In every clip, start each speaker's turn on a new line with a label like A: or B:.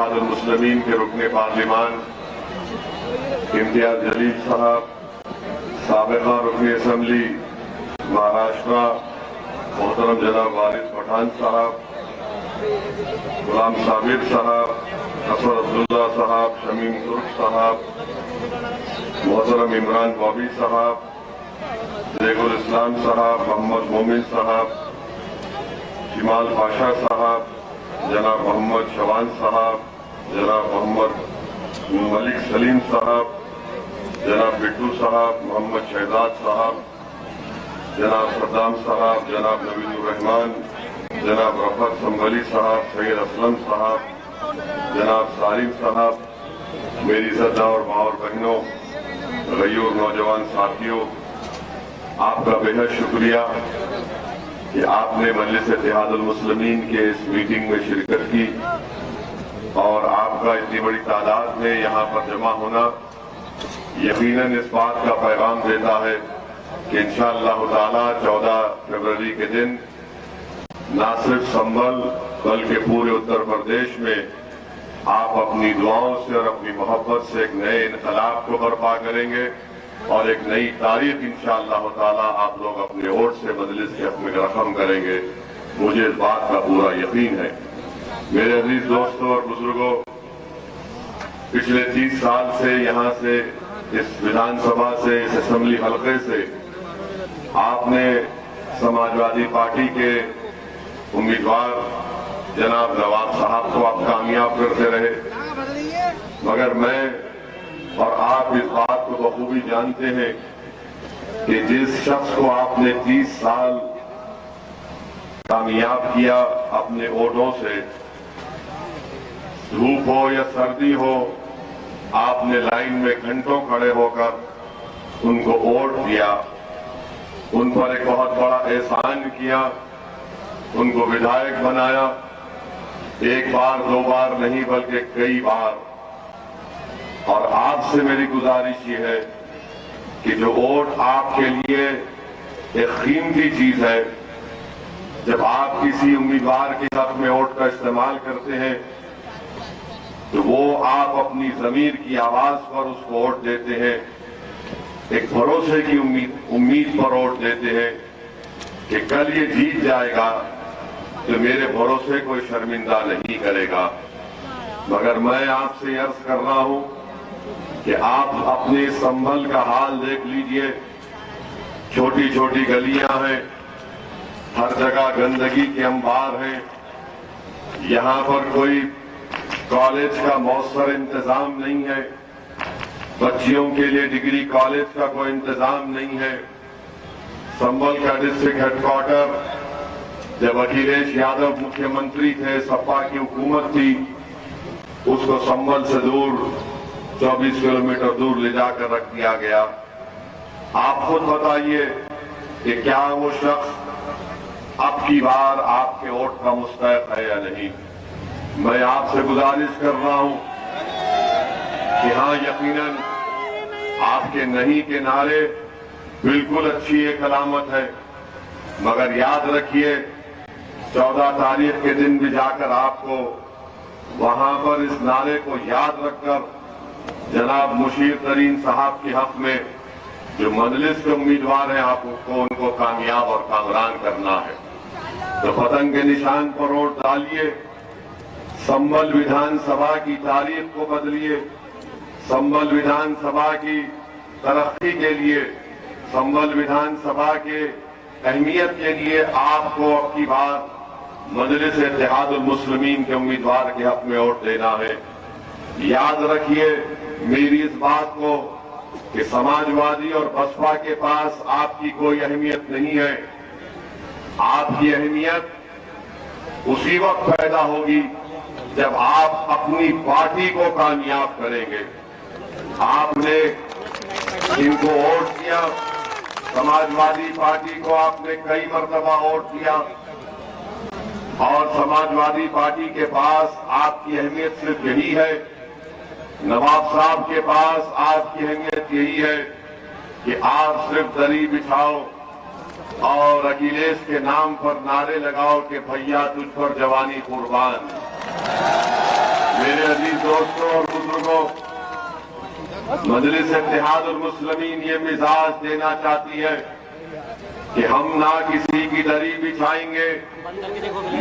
A: اتحاد المسلمین کے رکن پارلیمان امتیاز جلیل صاحب، سابقہ رکن اسمبلی مہاراشٹرا محترم جناب وارث پٹھان صاحب، غلام صابر صاحب، اسد عبداللہ صاحب، شمیم ترک صاحب، محترم عمران بابی صاحب، ریگ الاسلام صاحب، محمد مومن صاحب، شمال پاشا صاحب، جناب محمد شوان صاحب، جناب محمد ملک سلیم صاحب، جناب بٹو صاحب، محمد شہزاد صاحب، جناب صدام صاحب، جناب نوید الرحمان، جناب رفعت سنبھلی صاحب، سید اسلم صاحب، جناب سالم صاحب، میری عزت اور ماں اور بہنوں، غیور نوجوان ساتھیوں، آپ کا بے حد شکریہ کہ آپ نے مجلس اتحاد المسلمین کے اس میٹنگ میں شرکت کی اور آپ کا اتنی بڑی تعداد میں یہاں پر جمع ہونا یقیناً اس بات کا پیغام دیتا ہے کہ انشاءاللہ تعالی 14 فروری کے دن نہ صرف سنبھل بلکہ پورے اتر پردیش میں آپ اپنی دعاؤں سے اور اپنی محبت سے ایک نئے انقلاب کو برپا کریں گے اور ایک نئی تاریخ انشاءاللہ تعالی آپ لوگ اپنے ووٹ سے مجلس کے حق میں رقم کریں گے. مجھے اس بات کا پورا یقین ہے. میرے عزیز دوستوں اور بزرگوں، پچھلے 30 سال سے یہاں سے اس ویدھان سبھا سے، اس اسمبلی حلقے سے آپ نے سماجوادی پارٹی کے امیدوار جناب نواب صاحب کو آپ کامیاب کرتے رہے، مگر میں اور آپ اس بات کو بخوبی جانتے ہیں کہ جس شخص کو آپ نے 30 سال کامیاب کیا اپنے ووٹوں سے، دھوپ ہو یا سردی ہو، آپ نے لائن میں گھنٹوں کھڑے ہو کر ان کو ووٹ دیا، ان پر ایک بہت بڑا احسان کیا، ان کو ودھائک بنایا، ایک بار دو بار نہیں بلکہ کئی بار. اور آپ سے میری گزارش یہ ہے کہ جو ووٹ آپ کے لیے ایک قیمتی چیز ہے، جب آپ کسی امیدوار کے حق میں ووٹ کا استعمال کرتے ہیں تو وہ آپ اپنی ضمیر کی آواز پر اس کو ووٹ دیتے ہیں، ایک بھروسے کی امید پر ووٹ دیتے ہیں کہ کل یہ جیت جائے گا تو میرے بھروسے کو شرمندہ نہیں کرے گا. مگر میں آپ سے عرض کر رہا ہوں کہ آپ اپنے سنبھل کا حال دیکھ لیجئے. چھوٹی چھوٹی گلیاں ہیں، ہر جگہ گندگی کے انبار ہیں، یہاں پر کوئی کالج کا مؤثر انتظام نہیں ہے، بچیوں کے لیے ڈگری کالج کا کوئی انتظام نہیں ہے. سنبھل کا ڈسٹرکٹ ہیڈ کوارٹر جب اکھلیش یادو مکھیہ منتری تھے، سپا کی حکومت تھی، اس کو سنبھل سے دور 24 کلومیٹر دور لے جا کر رکھ دیا گیا. آپ خود بتائیے کہ کیا وہ شخص اب کی بار آپ کے ووٹ کا مستحق ہے یا نہیں. میں آپ سے گزارش کر رہا ہوں کہ ہاں یقیناً آپ کے نہیں کے نعرے بالکل اچھی ایک علامت ہے، مگر یاد رکھیے 14 تاریخ کے دن بھی جا کر آپ کو وہاں پر اس نعرے کو یاد رکھ کر جناب مشیر ترین صاحب کے حق میں جو مجلس کے امیدوار ہیں آپ کو ان کو کامیاب اور کامران کرنا ہے. تو پتنگ کے نشان پر ووٹ ڈالیے، سنبھل ویدھان سبھا کی تاریخ کو بدلیے، سنبھل ویدھان سبھا کی ترقی کے لیے، سنبھل ویدھان سبھا کے اہمیت کے لیے آپ کو اب کی بار مجلس اتحاد المسلمین کے امیدوار کے حق میں ووٹ دینا ہے. یاد رکھیے میری اس بات کو کہ سماجوادی اور بسپا کے پاس آپ کی کوئی اہمیت نہیں ہے. آپ کی اہمیت اسی وقت پیدا ہوگی جب آپ اپنی پارٹی کو کامیاب کریں گے. آپ نے ان کو ووٹ دیا، سماجوادی پارٹی کو آپ نے کئی مرتبہ ووٹ دیا اور سماجوادی پارٹی کے پاس آپ کی اہمیت صرف یہی ہے، نواب صاحب کے پاس آپ کی اہمیت یہی ہے کہ آپ صرف دری بچھاؤ اور اکھلیش کے نام پر نعرے لگاؤ کہ بھیا تجھ پر جوانی قربان. मेरे अजीज दोस्तों और बुजुर्गों, मजलिस इत्तेहाद उल मुस्लिमीन ये मिजाज देना चाहती है कि हम ना किसी की दरी बिछाएंगे,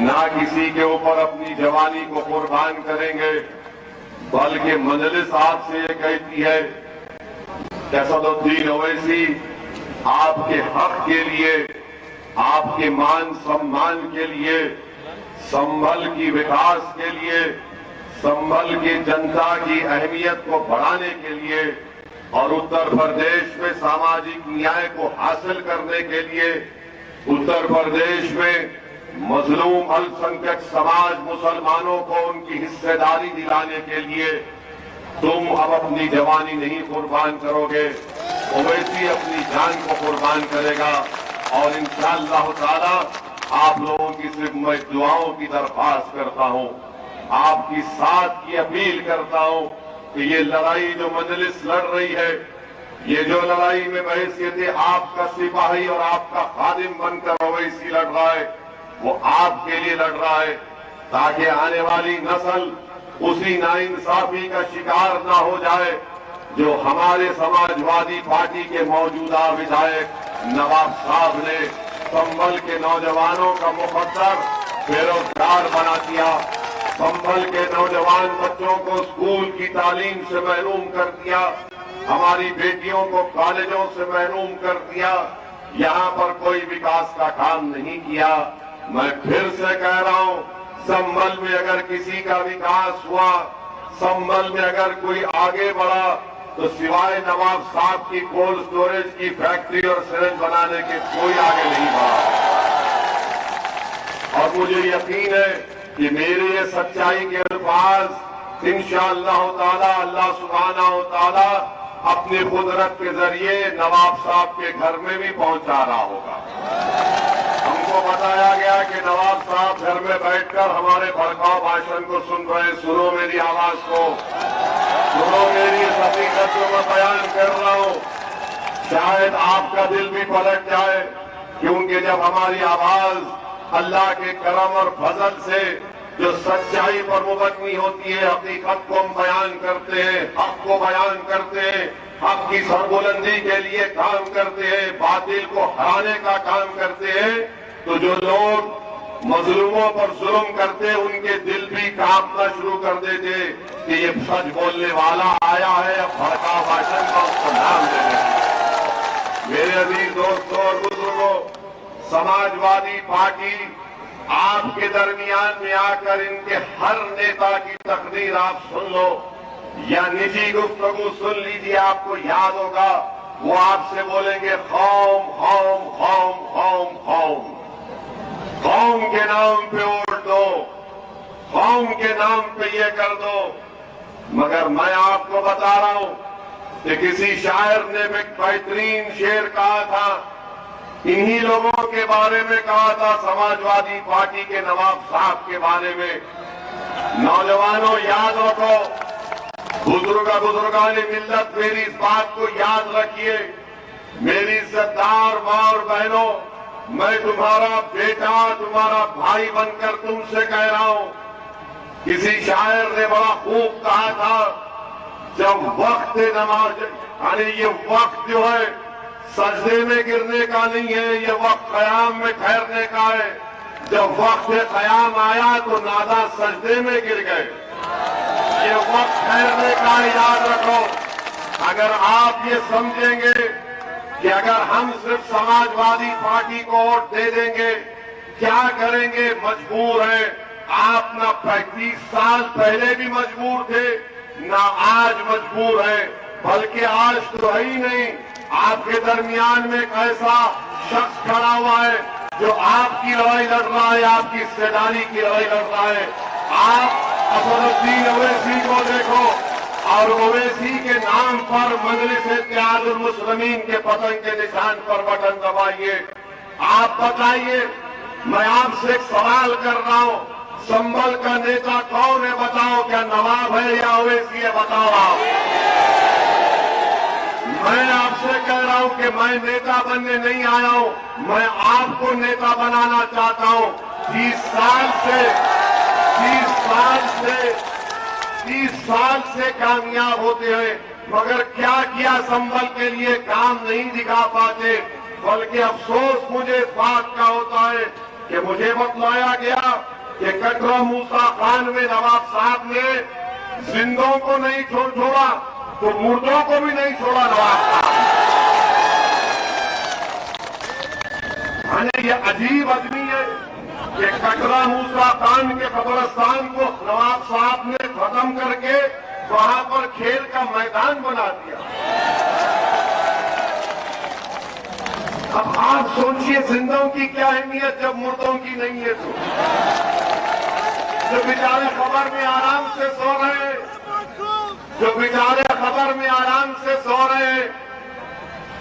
A: ना किसी के ऊपर अपनी जवानी को कुर्बान करेंगे, बल्कि मजलिस आपसे ये कहती है कि असदुद्दीन ओवैसी आपके हक के लिए, आपके मान सम्मान के लिए, संभल की विकास के लिए, संभल की जनता की अहमियत को बढ़ाने के लिए और उत्तर प्रदेश में सामाजिक न्याय को हासिल करने के लिए, उत्तर प्रदेश में मजलूम अल्पसंख्यक समाज मुसलमानों को उनकी हिस्सेदारी दिलाने के लिए तुम अब अपनी जवानी नहीं कुर्बान करोगे, ओवैसी अपनी जान को कुर्बान करेगा। और इंशाअल्लाह ताला आप लोगों की सिर्फ मैं दुआओं की दरख्वास्त करता हूं, आपकी साथ की अपील करता हूं कि ये लड़ाई जो मजलिस लड़ रही है, ये जो लड़ाई में बहैसियत आपका सिपाही और आपका खादिम बनकर ओवैसी लड़ रहा है, वो आपके लिए लड़ रहा है ताकि आने वाली नस्ल उसी नाइंसाफी का शिकार ना हो जाए जो हमारे समाजवादी पार्टी के मौजूदा विधायक नवाब साहब ने संभल के नौजवानों का मुकद्दर बेरोजगार बना दिया, संभल के नौजवान बच्चों को स्कूल की तालीम से महरूम कर दिया, हमारी बेटियों को कॉलेजों से महरूम कर दिया, यहाँ पर कोई विकास का काम नहीं किया। मैं फिर से कह रहा हूँ, संभल में अगर किसी का विकास हुआ, संभल में अगर कोई आगे बढ़ा, तो सिवाय नवाब साहब की कोल्ड स्टोरेज की फैक्ट्री और सिरेंज बनाने के कोई आगे नहीं बढ़ा। और मुझे यकीन है कि मेरे ये सच्चाई के अल्फाज इंशाअल्लाह ताला अल्लाह सुब्हानहू व तआला अपनी कुदरत के जरिए नवाब साहब के घर में भी पहुंचा रहा होगा। हमको बताया गया कि नवाब साहब घर में बैठकर हमारे भड़काऊ भाषण को सुन रहे हैं। सुनो मेरी आवाज को, सुनो मेरी इस हकीकत को मैं बयान कर रहा हूं, शायद आपका दिल भी पलट जाए, क्योंकि जब हमारी आवाज अल्लाह के करम और फजल से जो सच्चाई पर मुबनी होती है, हकीकत को हम बयान करते हैं, हक को बयान करते हैं, हक की सरबुलंदी के लिए काम करते हैं, बातिल को हराने का काम करते हैं, तो जो लोग मजलूमों पर जुल्म करते उनके दिल भी कांपना शुरू कर देते कि ये सच बोलने वाला आया है, अब भड़काऊ भाषण का उसको नाम देने। मेरे अजीज दोस्तों और बुजुर्गों, समाजवादी पार्टी आपके दरमियान में आकर इनके हर नेता की तकरीर आप सुन लो या निजी गुफ्तगू सुन लीजिए, आपको याद होगा वो आपसे बोलेंगे कौम कौम कौम कौम कौम, कौम के नाम पे वोट दो, कौम के नाम पे ये कर दो। मगर मैं आपको बता रहा हूं कि किसी शायर ने एक बेहतरीन शेर कहा था, इन्हीं लोगों के बारे में कहा था, समाजवादी पार्टी के नवाब साहब के बारे में। नौजवानों याद रखो, बुजुर्गानी मिल्लत मेरी इस बात को याद रखिए, मेरी इज्जतदार मां और बहनों, मैं तुम्हारा बेटा, तुम्हारा भाई बनकर तुमसे कह रहा हूं, किसी शायर ने बड़ा खूब कहा था, जब वक्त नमाज, यानी ये वक्त जो है सजदे में गिरने का नहीं है, ये वक्त कयाम में ठहरने का है। जब वक्त कयाम आया तो नादा सजदे में गिर गए, ये वक्त ठहरने का याद रखो। अगर आप ये समझेंगे कि अगर हम सिर्फ समाजवादी पार्टी को वोट दे देंगे, क्या करेंगे, मजबूर है आप, ना 35 साल पहले भी मजबूर थे, ना आज मजबूर है, बल्कि आज तो है ही नहीं, आपके दरमियान में एक ऐसा शख्स खड़ा हुआ है जो आपकी लड़ाई लड़ रहा है, आपकी हिस्सेदारी की लड़ाई लड़ रहा है। आप असदुद्दीन ओवैसी को देखो और ओवैसी के नाम पर मजलिस इत्तेहाद उल मुस्लिमीन के पतन के निशान पर बटन दबाइए। आप बताइए, मैं आपसे एक सवाल कर रहा हूं, संभल का नेता कौन है बताओ, क्या नवाब है या ओवैसी है, बताओ आप। मैं आपसे कह रहा हूं कि मैं नेता बनने नहीं आया हूं, मैं आपको नेता बनाना चाहता हूं। 30 साल से 30 साल से कामयाब होते हैं, मगर क्या किया संभल के लिए काम नहीं दिखा पाते। बल्कि अफसोस मुझे इस बात का होता है कि मुझे बतलाया गया कि कटरा मूसा खान में नवाब साहब ने जिंदों को नहीं छोड़ा तो मुर्दों को भी नहीं छोड़ा नवाब साहब। ये अजीब आदमी है कि कटरा मूसा खान के कब्रिस्तान को नवाब साहब ने खत्म करके वहां पर खेल का मैदान बना दिया। अब आप सोचिए जिंदों की क्या अहमियत जब मुर्दों की नहीं है तो। जो बेचारे खबर में आराम से सो रहे हैं, जो बेचारे खबर में आराम से सो रहे हैं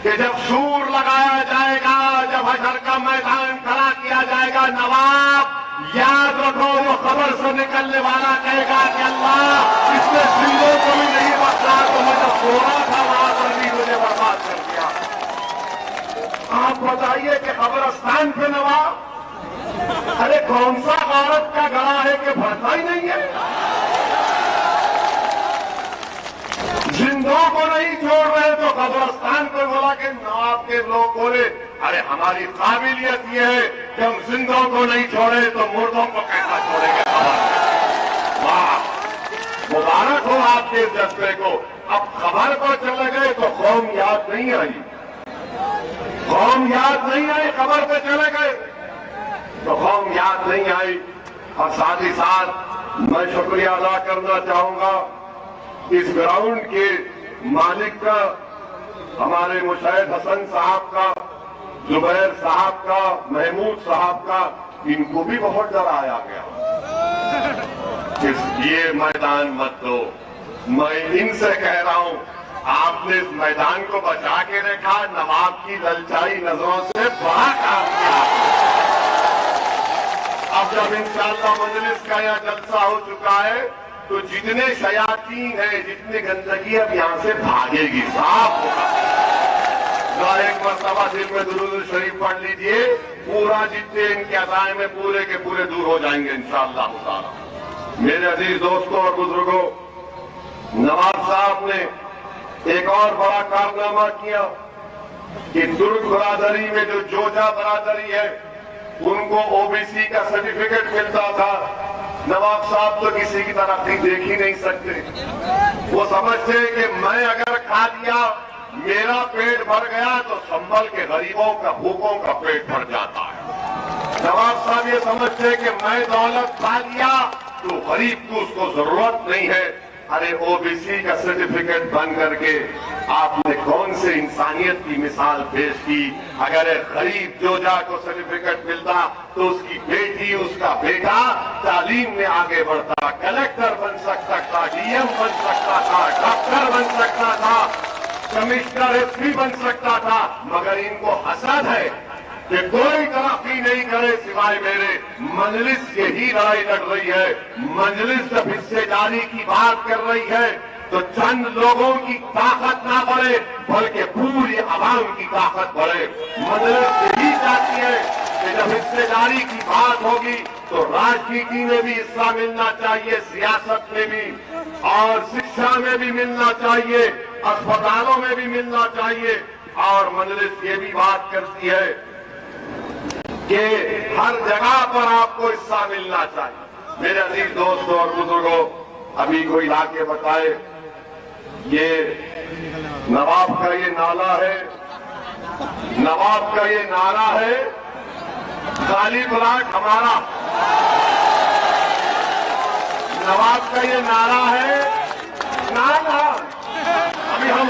A: कि जब सूर लगाया जाएगा, जब हशर का मैदान खड़ा किया जाएगा, नवाब याद रखो वो खबर से निकलने वाला कहेगा कि अल्लाह इसने जिंदों को भी नहीं बचा तो मैं जब सो रहा था वहां पर भी मुझे बर्बाद कर दिया। आप बताइए कि कब्रिस्तान पे नवाब, अरे कौन सा औरत का गला है कि भरता ही नहीं है। जिंदों को नहीं छोड़ रहे तो कब्रिस्तान को बोला कि नवाब के लोग बोले अरे हमारी काबिलियत ये है कि हम जिंदों को नहीं छोड़े तो मुर्दों को कैसा छोड़ेंगे। वाह, मुबारक हो आपके इस जज्बे को। अब खबर पर चले गए तो कौम याद नहीं आई, कौम याद नहीं आई, खबर पे चले गए तो कौम याद नहीं आई। और साथ ही साथ मैं शुक्रिया अदा करना चाहूंगा इस ग्राउंड के मालिक का, हमारे मुशाहिद हसन साहब का, जुबैर साहब का, महमूद साहब का, इनको भी बहुत डराया गया ये मैदान मत दो। मैं इनसे कह रहा हूं आपने इस मैदान को बचा के रखा, नवाब की ललचाई नजरों से बड़ा काम किया। अब जब इंशाअल्लाह मजलिस का यह जलसा हो चुका है तो जितने शयातीन है, जितनी गंदगी अब यहां से भागेगी, साफ होगा। एक मरतबा दिल में दुरूद शरीफ पढ़ लीजिए, पूरा जितने इनके अदाए में पूरे के पूरे दूर हो जाएंगे इंशाअल्लाह ताला। मेरे अजीज दोस्तों और बुजुर्गों, नवाब साहब ने एक और बड़ा कारनामा किया कि दुर्ग बरादरी में जो जोजा बरादरी है उनको ओबीसी का सर्टिफिकेट मिलता था। नवाब साहब तो किसी की तरक्की देख ही नहीं सकते। वो समझते कि मैं अगर खा लिया, मेरा पेट भर गया तो संभल के गरीबों का, भूखों का पेट भर जाता है। नवाब साहब ये समझते कि मैं दौलत खा लिया तो गरीब को उसको जरूरत नहीं है। अरे ओबीसी का सर्टिफिकेट बन करके आपने कौन से इंसानियत की मिसाल पेश की। अगर एक गरीब जोजा को सर्टिफिकेट मिलता तो उसकी बेटी, उसका बेटा तालीम में आगे बढ़ता, कलेक्टर बन सकता था, डीएम बन सकता था, डॉक्टर बन सकता था, कमिश्नर एसपी बन सकता था। मगर इनको हसद है कि कोई तरक्की नहीं करे सिवाय मेरे। मजलिस यही लड़ाई लड़ रही है। मजलिस जब हिस्सेदारी की बात कर रही है तो चंद लोगों की ताकत ना बढ़े बल्कि पूरी आवाम की ताकत बढ़े। मजलिस यही चाहती है कि जब हिस्सेदारी की बात होगी तो राजनीति में भी हिस्सा मिलना चाहिए, सियासत में भी, और शिक्षा में भी मिलना चाहिए, अस्पतालों में भी मिलना चाहिए। और मजलिस ये भी बात करती है कि हर जगह पर आपको हिस्सा मिलना चाहिए। मेरे अजीज दोस्तों और बुजुर्गों, अभी कोई लाके बताए ये नवाब का ये नाला है, नवाब का ये नारा है, खाली प्लाट हमारा। नवाब का ये नारा है, नारा अभी हम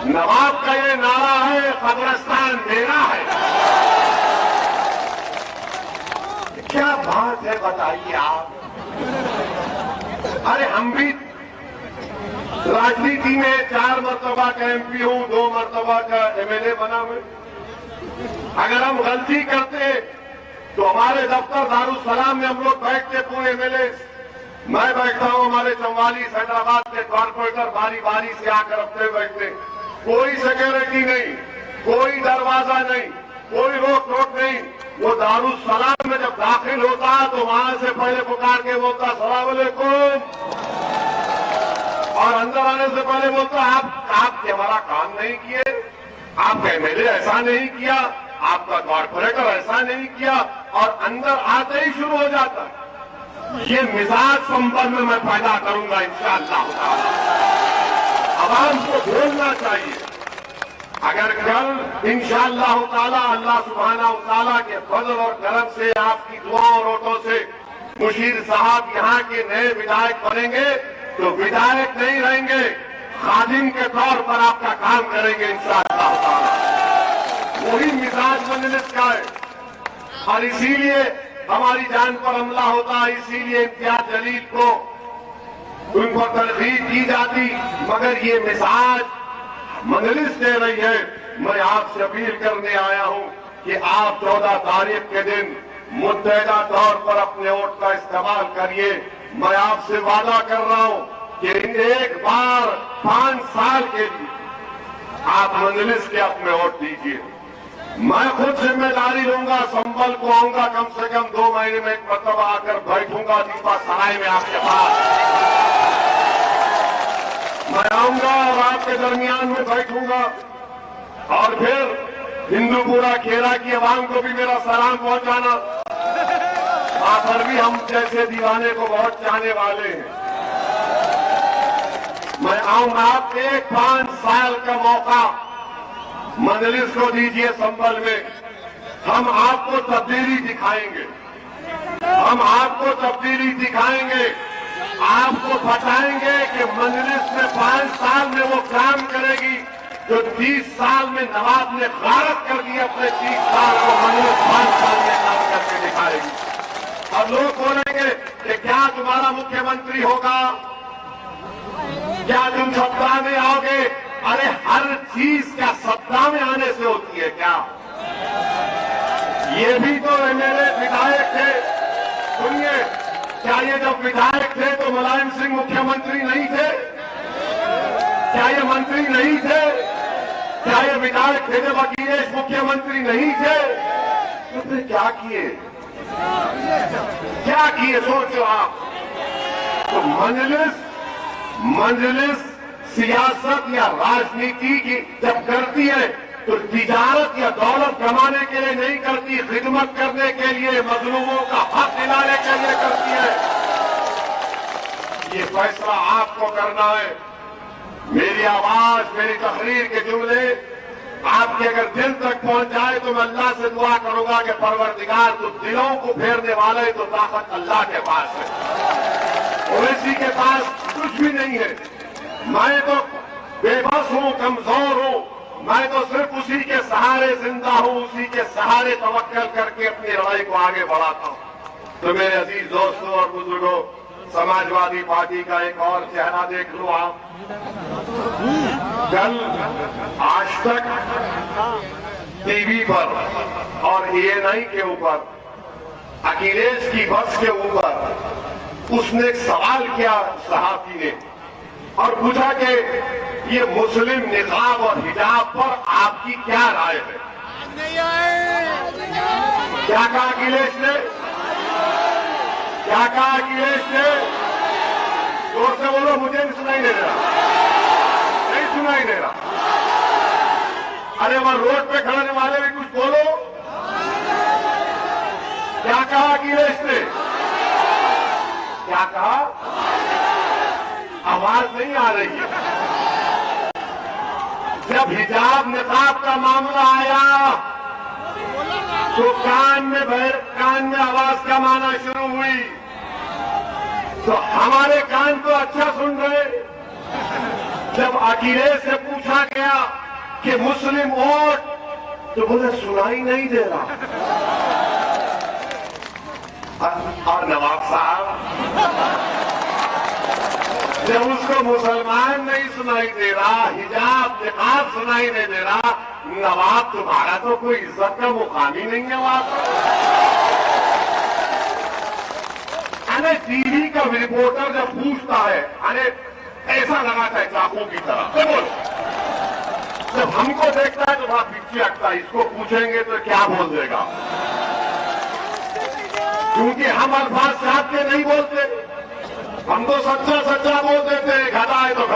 A: नवाब का ये नारा है, कब्रिस्तान मेरा है। क्या बात है बताइए आप। अरे हम भी राजनीति में 4 मरतबा का एमपी हूं, 2 मरतबा का एमएलए बना मैं। अगर हम गलती करते तो हमारे दफ्तर दारुसलाम में हम लोग बैठते, पूरे एमएलए, मैं बैठता हूं, हमारे 44 हैदराबाद के कॉर्पोरेटर बारी बारी से आकर अपने बैठते। कोई सिक्योरिटी नहीं, कोई दरवाजा नहीं, कोई रोक टोक नहीं। वो दारुसलाम में जब दाखिल होता तो वहां से पहले पुकार के बोलता अस्सलाम वालेकुम, اور اندر آنے سے پہلے بولتا آپ ہمارا کام نہیں کیے، آپ MLA ایسا نہیں کیا، آپ کا کارپوریٹر ایسا نہیں کیا، اور اندر آتے ہی شروع ہو جاتا ہے۔ یہ مزاج سنبل میں پیدا کروں گا انشاءاللہ تعالی۔ عوام کو بولنا چاہیے۔ اگر کل انشاءاللہ تعالی اللہ سبحانہ وتعالی کے فضل اور کرم سے آپ کی دعاؤں اور ووٹوں سے مشیر صاحب یہاں کے نئے ودھایک بنیں گے تو ودھایک نہیں رہیں گے، خادم کے طور پر آپ کا کام کریں گے انشاءاللہ تعالی۔ وہی مزاج مجلس کا ہے، اور اسی لیے ہماری جان پر حملہ ہوتا ہے، اسی لیے امتیاز جلیل کو ان پر تنقید کی جاتی، مگر یہ مزاج مجلس دے رہی ہے۔ میں آپ سے اپیل کرنے آیا ہوں کہ آپ 14 تاریخ کے دن متحدہ طور پر اپنے ووٹ کا استعمال کریے۔ میں آپ سے وعدہ کر رہا ہوں کہ ایک بار 5 سال کے لیے آپ مجلس کے حق میں ووٹ دیجیے۔ میں خود ذمہ داری لوں گا، سنبل کو آؤں گا، کم سے کم 2 مہینے میں ایک مرتبہ آ کر بیٹھوں گا دیپا سرائے میں آپ کے پاس۔ میں آؤں گا اور آپ کے درمیان میں بیٹھوں گا، اور پھر ہندو پورا کھیرا کی عوام کو بھی میرا سلام پہنچانا۔ وہاں پر بھی ہم جیسے دیوانے کو بہت چاہنے والے ہیں۔ میں آؤں گا، آپ ایک 5 سال کا موقع مجلس کو دیجیے سنبل میں، ہم آپ کو تبدیلی دکھائیں گے، ہم آپ کو تبدیلی دکھائیں گے، آپ کو بتائیں گے کہ مجلس میں 5 سال میں وہ کام کرے گی جو 30 سال میں نواب نے غارت کر دی، اپنے 30 سال کو مجلس 5 سال میں کام کر کے دکھائے گی۔ اور لوگ بولیں گے کہ کیا تمہارا مکھیہ منتری ہوگا، کیا تم ستا میں آؤ گے؟ ارے ہر چیز کیا ستا میں آنے سے ہوتی ہے کیا؟ یہ بھی تو میرے ودھایک تھے۔ سنیے، کیا یہ جب ودھایک تھے تو ملائم سنگھ مکھیہ منتری نہیں تھے؟ کیا یہ منتری نہیں تھے؟ کیا یہ ودھایک تھے جب اکھلیش مکھیہ منتری نہیں تھے؟ تو پھر کیا کیے؟ کیا کیے سوچو آپ۔ تو مجلس سیاست یا راجنیتی کی جب کرتی ہے تو تجارت یا دولت کمانے کے لیے نہیں کرتی، خدمت کرنے کے لیے، مظلوموں کا حق دلانے کے لیے کرتی ہے۔ یہ فیصلہ آپ کو کرنا ہے۔ میری آواز، میری تقریر کے جملے آپ کے اگر دل تک پہنچ جائے تو میں اللہ سے دعا کروں گا کہ پروردگار تو دلوں کو پھیرنے والے تو طاقت اللہ کے پاس ہے، اویسی کے پاس کچھ بھی نہیں ہے۔ میں تو بے بس ہوں، کمزور ہوں، میں تو صرف اسی کے سہارے زندہ ہوں، اسی کے سہارے توکل کر کے اپنی لڑائی کو آگے بڑھاتا ہوں۔ تو میرے عزیز دوستوں اور بزرگوں، سماجوادی پارٹی کا ایک اور چہرہ دیکھ لو آپ۔ کل آج تک ٹی وی پر اور ANI کے اوپر، اکھلیش کی بس کے اوپر اس نے ایک سوال کیا صحافی نے، اور پوچھا کہ یہ مسلم نقاب اور حجاب پر آپ کی کیا رائے ہے؟ کیا کہا اکھلیش نے؟ کیا کہا اکھلیش نے؟ زور سے بولو، مجھے نہیں سنائی دے رہا، نہیں سنائی دے رہا۔ ارے وہاں روڈ پہ کھڑنے والے بھی کچھ بولو۔ کیا کہا اکھلیش نے؟ کیا کہا؟ آواز نہیں آ رہی ہے۔ جب حجاب نقاب کا معاملہ آیا تو کان میں آواز کم آنا شروع ہوئی، تو ہمارے کان تو اچھا سن رہے۔ جب اکھلیش سے پوچھا گیا کہ مسلم ووٹ، تو بولے سنائی نہیں دے رہا۔ اور نواب صاحب جب اس کو مسلمان نہیں سنائی دے رہا، حجاب نقاب سنائی نہیں دے رہا، نواب تمہارا تو کوئی عزت کا مقام ہی نہیں ہے وہاں پر۔ ٹی وی کا رپورٹر جب پوچھتا ہے، ایسا لگاتا ہے چاقو کی طرح، جب ہم کو دیکھتا ہے تو وہاں پیچھے ہٹتا ہے، اس کو پوچھیں گے تو کیا بول دے گا؟ کیونکہ ہم الفاظ چاہتے نہیں بولتے، ہم تو سچا سچا بول دیتے ہیں، گھٹا ہے تو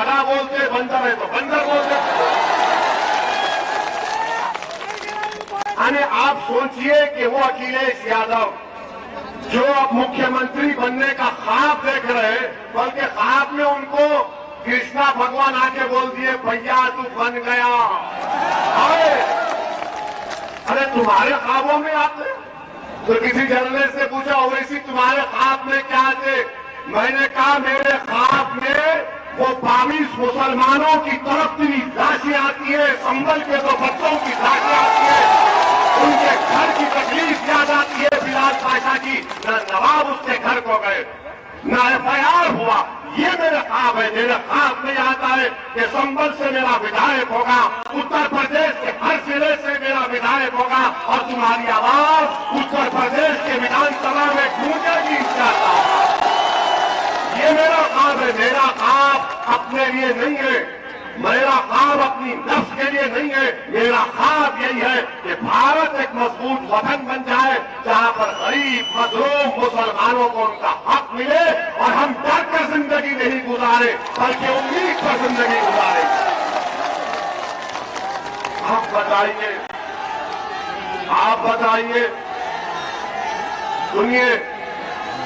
A: है तो बंदर बोलते हैं। यानी आप सोचिए कि वो अखिलेश यादव जो अब मुख्यमंत्री बनने का ख्वाब देख रहे हैं, बल्कि ख्वाब में उनको कृष्णा भगवान आके बोल दिए भैया तू बन गया। अरे तुम्हारे ख्वाबों में आते? तो किसी जर्नलिस्ट से पूछा ओवैसी तुम्हारे ख्वाब में क्या थे? मैंने कहा मेरे ख्वाब में वो 22 मुसलमानों की तड़पती लाशें आती है, संभल के 2 बच्चों की लाशें आती है, उनके घर की तकलीफ याद आती है बिलाल पाशा की। न नवाब उसके घर को गए, न एफआईआर हुआ। ये मेरा ख्वाब है। मेरा ख्वाब में आता है कि संभल से मेरा विधायक होगा, उत्तर प्रदेश के हर जिले से मेरा विधायक होगा और तुम्हारी आवाज उत्तर प्रदेश के विधानसभा में गूंजेगी इंशाअल्लाह। ये मेरा ख्वाब है। मेरा ख्वाब अपने लिए नहीं है, मेरा ख्वाब अपनी नफ्स के लिए नहीं है। मेरा ख्वाब यही है कि भारत एक मजबूत वतन बन जाए जहां पर गरीब मजलूम मुसलमानों को उनका हक मिले और हम डर कर जिंदगी नहीं गुजारे बल्कि उम्मीद पर जिंदगी गुजारे। आप बताइए, सुनिए,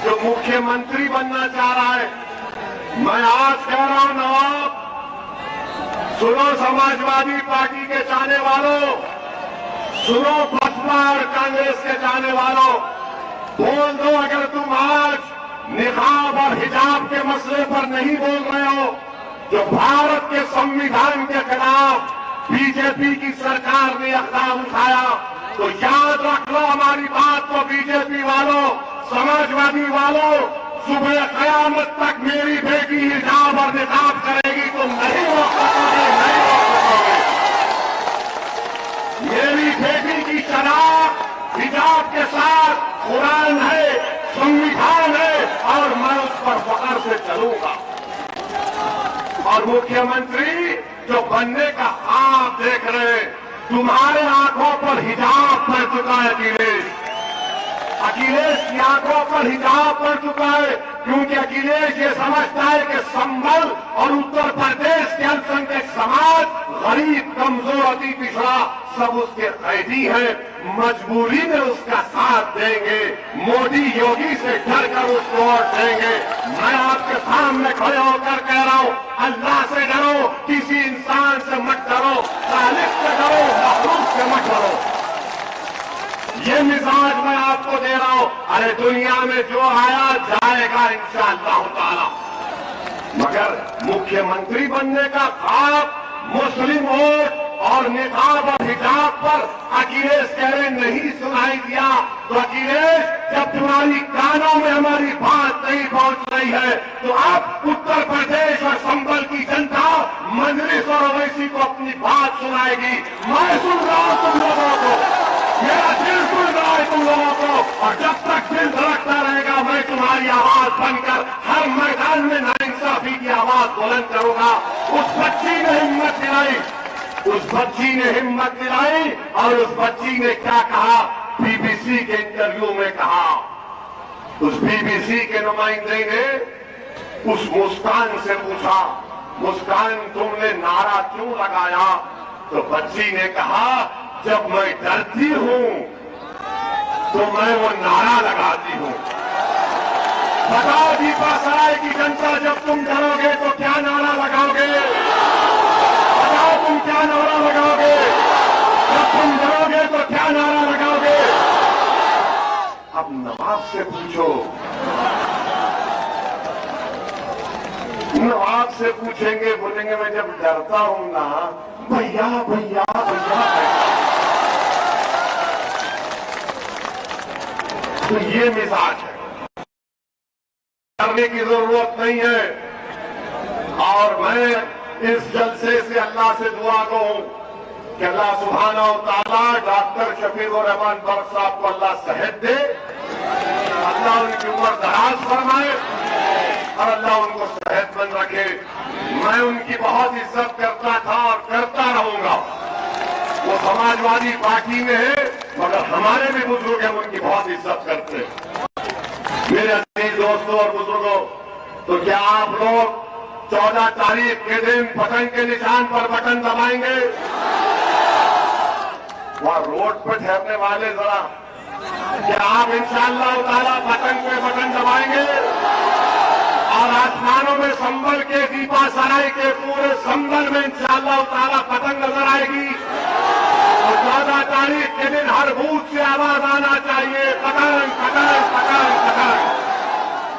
A: जो मुख्यमंत्री बनना चाह रहा है, मैं आज कह रहा हूं नवाब, सुनो समाजवादी पार्टी के चाहने वालों, सुनो बसपा और कांग्रेस के चाहने वालों, बोल दो अगर तुम आज निकाब और हिजाब के मसले पर नहीं बोल रहे हो, जो भारत के संविधान के खिलाफ बीजेपी की सरकार ने इक़दाम उठाया, तो याद रख लो हमारी बात को। बीजेपी वालों, समाजवादी वालों, सुबह कयामत तक मेरी बेटी हिजाब और निकाब करेगी, तुम नहीं रोक सकोगे, नहीं रोक सकोगे। मेरी बेटी की शराब हिजाब के साथ कुरान है, संविधान है और मैं उस पर फख्र से चलूंगा। और मुख्यमंत्री जो बनने का ख्वाब देख रहे, तुम्हारे आंखों पर हिजाब पड़ चुका है अखिलेश की आंखों पर हिजाब पड़ चुका है, क्योंकि अखिलेश ये समझता है कि संभल और उत्तर प्रदेश के अल्पसंख्यक समाज गरीब, कमजोर, अति पिछड़ा सब उसके कैदी हैं, मजबूरी में उसका साथ देंगे, मोदी योगी से डर कर उसको वोट देंगे। मैं आपके सामने खड़े होकर कह रहा हूं, अल्लाह से डरो, किसी इंसान से मत डरो, खालिक से डरो, मखलूक से मत डरो। ये मिजाज मैं आपको दे रहा हूं। अरे दुनिया में जो आया जाएगा इंशाअल्लाह ताला, मगर मुख्यमंत्री बनने का ख्वाब मुस्लिम वोट और निकाब और हिजाब पर अखिलेश कह रहे नहीं सुनाई दिया। तो अखिलेश, जब तुम्हारी कानों में हमारी बात नहीं पहुंच रही है, तो अब उत्तर प्रदेश और संभल की जनता मजलिस और ओवैसी को अपनी बात सुनाएगी। मैं सुन रहा हूं तुम लोगों को, मेरा दिल सुन रहा है तुम लोगों को, और जब तक दिल धड़कता रहेगा मैं तुम्हारी आवाज बनकर हर मैदान में नाइंसाफी की आवाज बुलंद करूंगा। उस बच्ची ने हिम्मत दिलाई, उस बच्ची ने हिम्मत दिलाई और उस बच्ची ने क्या कहा, बीबीसी के इंटरव्यू में कहा, उस बीबीसी के नुमाइंदे ने उस मुस्कान से पूछा, मुस्कान तुमने नारा क्यों लगाया? तो बच्ची ने कहा, जब मैं डरती हूं तो मैं वो नारा लगाती हूं। बताओ दीपासराय की जनता, जब तुम डरोगे तो क्या नारा लगाओगे? बताओ तुम क्या नारा लगाओगे? जब तुम डरोगे तो क्या नारा लगाओगे? अब नवाब से पूछो, नवाब से पूछेंगे, बोलेंगे मैं जब डरता हूं ना, भैया भैया भैया। तो ये मिजाज है, करने की जरूरत नहीं है। और मैं इस जलसे से अल्लाह से दुआ करूं कि अल्लाह सुब्हानहू व तआला डॉक्टर शफीकुर रहमान बख्श साहब को अल्लाह सेहत दे, अल्लाह उनकी उम्र दराज फरमाए और अल्लाह उनको सेहतमंद रखे। मैं उनकी बहुत इज्जत करता था और करता रहूंगा। वो समाजवादी पार्टी में है, मगर हमारे भी बुजुर्ग हम उनकी बहुत इज्जत करते हैं। मेरे अजीज दोस्तों और बुजुर्गों, तो क्या आप लोग 14 तारीख के दिन पतंग के निशान पर बटन दबाएंगे। वहां रोड पर ठहरने वाले जरा, क्या आप इंशाअल्लाह ताला पतंग पे बटन दबाएंगे? और आसमानों में संभल के दीपा सराय के पूरे संभल में इंशाअल्लाह ताला पतंग नजर आएगी। और 14 तारीख के दिन हर बूथ से आवाज आना चाहिए, पतंग पतंग पतंग पतंग।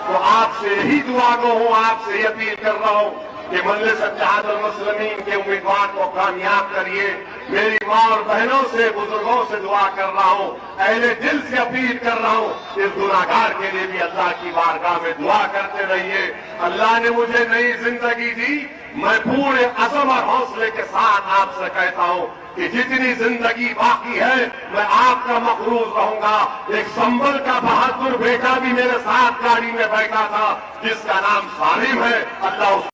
A: तो आपसे यही दुआ को हूं, आपसे यही अपील कर रहा हूं कि मजलिस इत्तेहादुल मुस्लिमीन के उम्मीदवार को कामयाब करिए। मेरी मां और बहनों से, बुजुर्गों से दुआ कर रहा हूं, अहले दिल से अपील कर रहा हूं, इस गुनाहगार के लिए भी अल्लाह की बारगाह में दुआ करते रहिए। अल्लाह ने मुझे नई जिंदगी दी, मैं पूरे अज़म और हौसले के साथ आपसे कहता हूं कि जितनी जिंदगी बाकी है मैं आपका मखरूज रहूंगा। एक संभल का बहादुर बेटा भी मेरे साथ गाड़ी में बैठा था, जिसका नाम सालिम है। अल्लाह